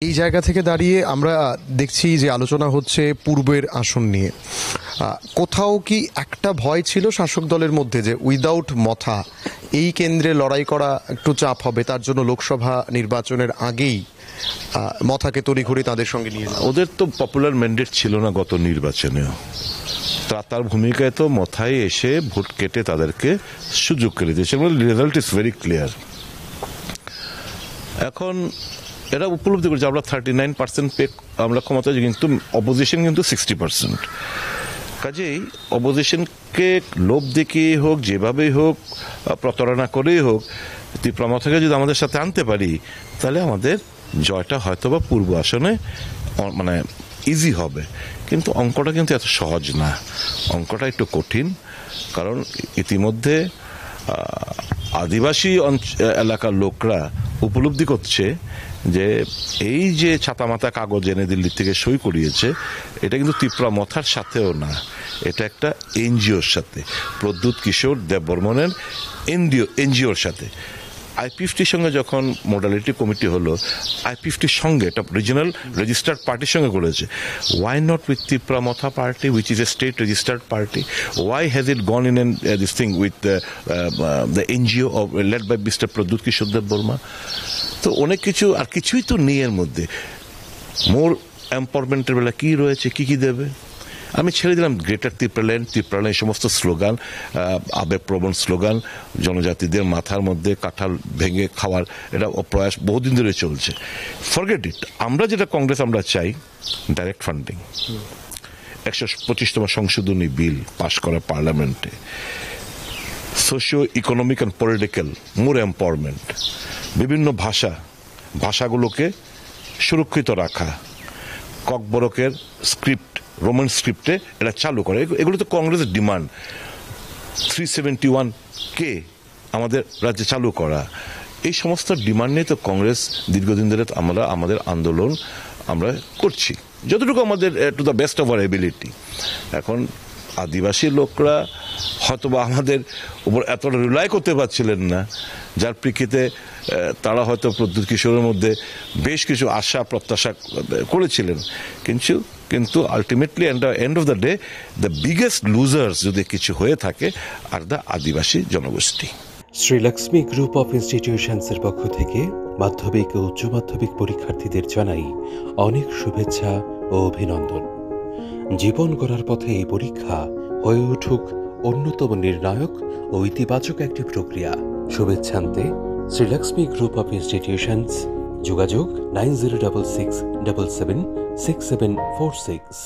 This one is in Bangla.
এই জায়গা থেকে দাঁড়িয়ে আমরা দেখছি যে আলোচনা হচ্ছে পূর্বের আসন নিয়ে। কোথাও কি একটা ভয় ছিল শাসক দলের মধ্যে যে উইদাউট মথা এই কেন্দ্রে লড়াই করা একটু চাপ হবে, তার জন্য লোকসভা নির্বাচনের আগেই মথাকে তড়িঘড়ি তাদের সঙ্গে নিয়ে ওদের তো পপুলার ম্যান্ডেট ছিল না গত নির্বাচনেও, তার ভূমিকায় তো মথায় এসে ভোট কেটে তাদেরকে সুযোগ করে দিয়েছে। Result is very clear. এখন এরা উপলব্ধি করছে আমরা 39% পেয়ে আমরা ক্ষমতা, কিন্তু অপোজিশন কিন্তু 60%। কাজেই অপোজিশনকে লোভ দেখিয়ে হোক, যেভাবেই হোক, প্রতারণা করেই হোক, ত্রিপুরা থেকে যদি আমাদের সাথে আনতে পারি তাহলে আমাদের জয়টা হয়তো বা পূর্ব আসনে মানে ইজি হবে। কিন্তু অঙ্কটা কিন্তু এত সহজ না, অঙ্কটা একটু কঠিন। কারণ ইতিমধ্যে আদিবাসী এলাকার লোকরা উপলব্ধি করছে যে এই যে ছাতামাতা কাগজ এনে দিল্লি থেকে সই করিয়েছে, এটা কিন্তু ত্রিপুরা মথার সাথেও না, এটা একটা এনজিওর সাথে, প্রদ্যুৎ কিশোর দেববর্মনের এনজিওর সাথে। আই-50 সঙ্গে যখন মোডালিটি কমিটি হলো, আই-50 সঙ্গে এটা রিজনাল রেজিস্টার্ড পার্টির সঙ্গে করেছে। Why not with Tripura Motha party which is a state registered party? Why has it gone in this thing with the NGO led by mister Pradyot Kishore Debbarma? তো অনেক কিছু, আর কিছুই তো নেই এর মধ্যে। মোর এম্পাওয়ারমেন্টের বেলা কি রয়েছে, কি কি দেবে? আমি ছেড়ে দিলাম গ্রেটার ত্রিপুরাল্যান্ড, ত্রিপুরাল্যান্ড, এই সমস্ত স্লোগান, আবেগপ্রবণ স্লোগান, জনজাতিদের মাথার মধ্যে কাঁঠাল ভেঙে খাওয়ার এটা প্রয়াস বহুদিন ধরে চলছে। Forget it. আমরা যেটা কংগ্রেস আমরা চাই, ডাইরেক্ট ফান্ডিং, 125তম সংশোধনী বিল পাশ করা পার্লামেন্টে, socio economic and political more empowerment, বিভিন্ন ভাষাগুলোকে সুরক্ষিত রাখা, ককবরকের স্ক্রিপ্ট, রোমান স্ক্রিপ্টে এটা চালু করে, এগুলো তো কংগ্রেসের ডিমান্ড। 371 আমাদের রাজ্যে চালু করা, এই সমস্ত ডিমান্ড নিয়ে তো কংগ্রেস দীর্ঘদিন ধরে আমরা আমাদের আন্দোলন আমরা করছি, যতটুকু আমাদের to the best of our ability. এখন আদিবাসী লোকরা হয়তোবা আমাদের উপর এতটা রিলাই করতে পারছিলেন না, যার প্রেক্ষিতে তারা হয়তো প্রদ্যুৎ কিশোরের মধ্যে বেশ কিছু আশা প্রত্যাশা করেছিলেন। কিন্তু ultimately end of the day the biggest losers যদি কিছু হয়ে থাকে আর দ্য আদিবাসী জনগোষ্ঠী। শ্রীলক্ষ্মী গ্রুপ অফ ইনস্টিটিউশনসের পক্ষ থেকে মাধ্যমিক ও উচ্চ মাধ্যমিক পরীক্ষার্থীদের জানাই অনেক শুভেচ্ছা ও অভিনন্দন। জীবন গড়ার পথে এই পরীক্ষা হয়ে উঠুক অন্যতম নির্ণায়ক ও ইতিবাচক একটি প্রক্রিয়া। শুভেচ্ছান্তে শ্রীলক্ষ্মী গ্রুপ অফ ইনস্টিটিউশনস, যোগাযোগ 9066776746।